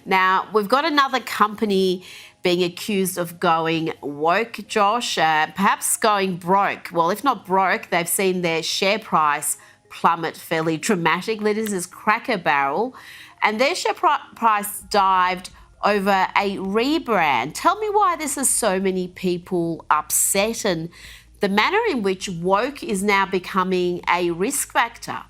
Now, we've got another company being accused of going woke, Josh, perhaps going broke. Well, if not broke, they've seen their share price plummet fairly dramatically. This is Cracker Barrel, and their share price dived over a rebrand. Tell me why this has so many people upset and the manner in which woke is now becoming a risk factor.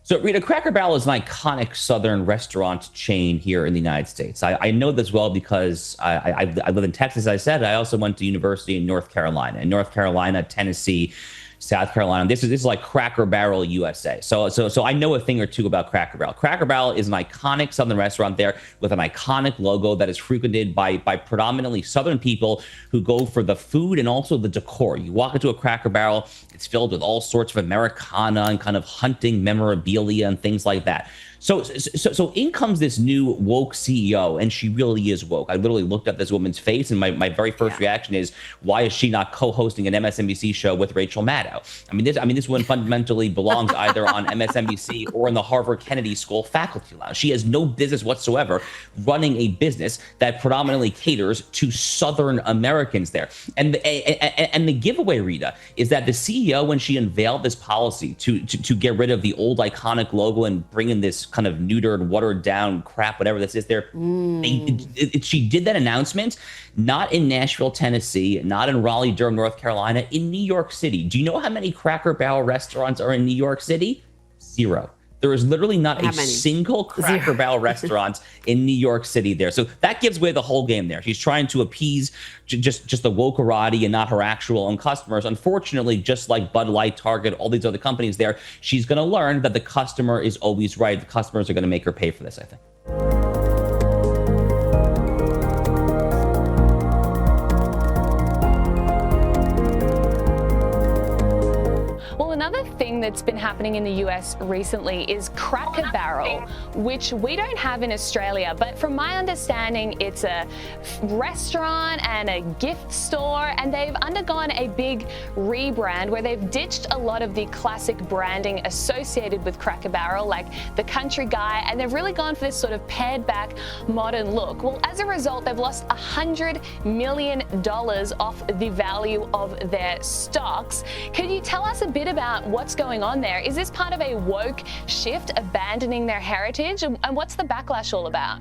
So, Rita, Cracker Barrel is an iconic Southern restaurant chain here in the United States. I know this well because I live in Texas, as I said. I also went to university in North Carolina. In North Carolina, Tennessee, South Carolina. This is like Cracker Barrel USA. So I know a thing or two about Cracker Barrel. Cracker Barrel is an iconic Southern restaurant there with an iconic logo that is frequented by predominantly Southern people who go for the food and also the decor. You walk into a Cracker Barrel, it's filled with all sorts of Americana and kind of hunting memorabilia and things like that. So in comes this new woke CEO, and she really is woke. I literally looked at this woman's face, and my very first reaction is, why is she not co-hosting an MSNBC show with Rachel Maddow? I mean, this woman fundamentally belongs either on MSNBC or in the Harvard Kennedy School faculty lounge. She has no business whatsoever running a business that predominantly caters to Southern Americans there. And the giveaway, Rita, is that the CEO, when she unveiled this policy to get rid of the old iconic logo and bring in this kind of neutered, watered down crap, whatever this is there. She did that announcement, not in Nashville, Tennessee, not in Raleigh, Durham, North Carolina, in New York City. Do you know how many Cracker Barrel restaurants are in New York City? 0. There is literally not a single Cracker Barrel restaurant in New York City there. So that gives away the whole game there. She's trying to appease just the wokerati and not her actual own customers. Unfortunately, just like Bud Light, Target, all these other companies there, she's going to learn that the customer is always right. The customers are going to make her pay for this, I think. Another thing that's been happening in the US recently is Cracker Barrel, which we don't have in Australia, but from my understanding, it's a restaurant and a gift store, and they've undergone a big rebrand where they've ditched a lot of the classic branding associated with Cracker Barrel, like the country guy, and they've really gone for this sort of pared back modern look. Well, as a result, they've lost $100 million off the value of their stocks. Could you tell us a bit about what's going on there? Is this part of a woke shift, abandoning their heritage? And what's the backlash all about?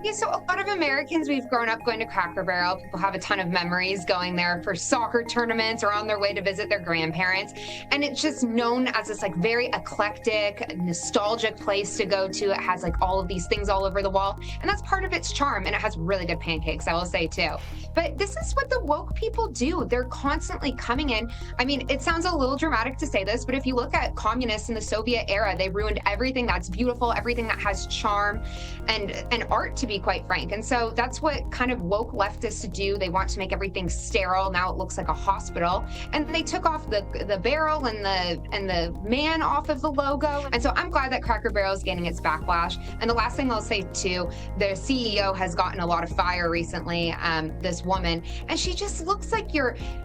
Yeah, so a lot of Americans, we've grown up going to Cracker Barrel. People have a ton of memories going there for soccer tournaments or on their way to visit their grandparents. And it's just known as this like very eclectic, nostalgic place to go to. It has like all of these things all over the wall. And that's part of its charm. And it has really good pancakes, I will say too. But this is what the woke people do. They're constantly coming in. I mean, it sounds a little dramatic to say this, but if you look at communists in the Soviet era, they ruined everything that's beautiful, everything that has charm and art, to be quite frank. And so that's what kind of woke leftists do. They want to make everything sterile. Now it looks like a hospital. And they took off the barrel and the man off of the logo. And so I'm glad that Cracker Barrel is getting its backlash. And the last thing I'll say too, the CEO has gotten a lot of fire recently, this woman, and she just looks like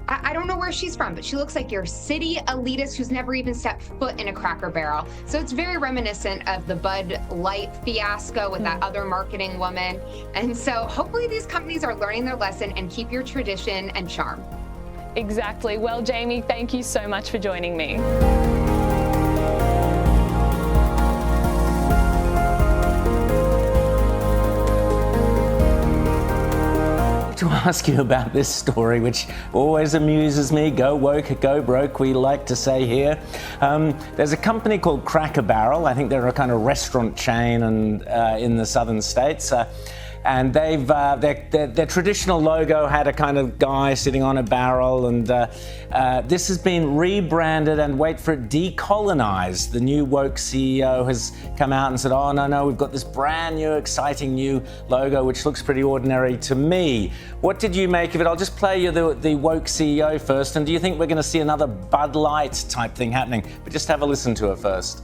I don't know where she's from, but she looks like your city elitist who's never even stepped foot in a Cracker Barrel. So it's very reminiscent of the Bud Light fiasco with that other marketing woman. And so hopefully these companies are learning their lesson and keep your tradition and charm. Exactly. Well, Jamie, thank you so much for joining me. To ask you about this story, which always amuses me. Go woke, go broke, we like to say here. There's a company called Cracker Barrel. I think they're a kind of restaurant chain and in the southern states. And they've their traditional logo had a kind of guy sitting on a barrel, and this has been rebranded and, wait for it, decolonized. The new woke CEO has come out and said, oh no, we've got this brand new exciting new logo which looks pretty ordinary to me. What did you make of it? I'll just play you the woke CEO first, and do you think we're going to see another Bud Light type thing happening? But just have a listen to it first.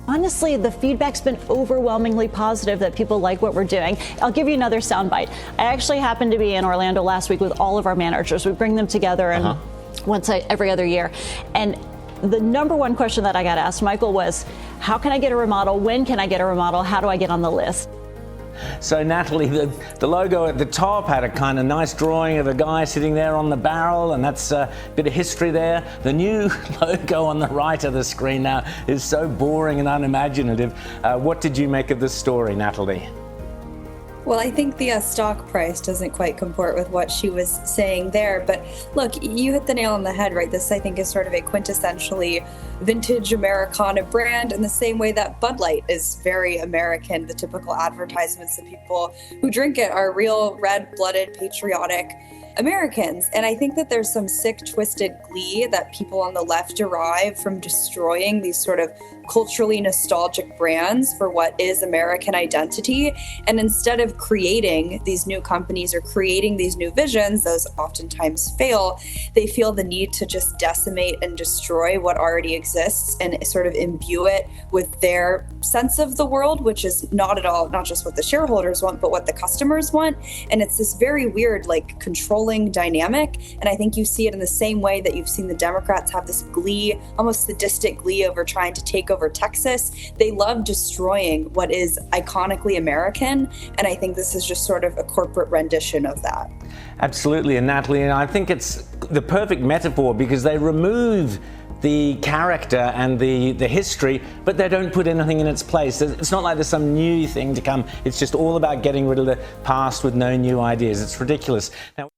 Honestly, the feedback's been overwhelmingly positive that people like what we're doing. I'll give you another soundbite. I actually happened to be in Orlando last week with all of our managers. We bring them together and once every other year. And the number one question that I got asked, Michael, was how can I get a remodel? When can I get a remodel? How do I get on the list? So Natalie, the logo at the top had a kind of nice drawing of a guy sitting there on the barrel, and that's a bit of history there. The new logo on the right of the screen now is so boring and unimaginative. What did you make of this story, Natalie? Well, I think the stock price doesn't quite comport with what she was saying there. But look, you hit the nail on the head, right? This, I think, is sort of a quintessentially vintage Americana brand in the same way that Bud Light is very American. The typical advertisements that people who drink it are real red-blooded, patriotic Americans. And I think that there's some sick, twisted glee that people on the left derive from destroying these sort of culturally nostalgic brands for what is American identity. And instead of creating these new companies or creating these new visions, those oftentimes fail, they feel the need to just decimate and destroy what already exists and sort of imbue it with their sense of the world, which is not at all, not just what the shareholders want, but what the customers want. And it's this very weird, like, controlling dynamic. And I think you see it in the same way that you've seen the Democrats have this glee, almost sadistic glee over trying to take over Texas. They love destroying what is iconically American. And I think this is just sort of a corporate rendition of that. Absolutely. And Natalie, and I think it's the perfect metaphor because they remove the character and the history, but they don't put anything in its place. It's not like there's some new thing to come. It's just all about getting rid of the past with no new ideas. It's ridiculous. Now,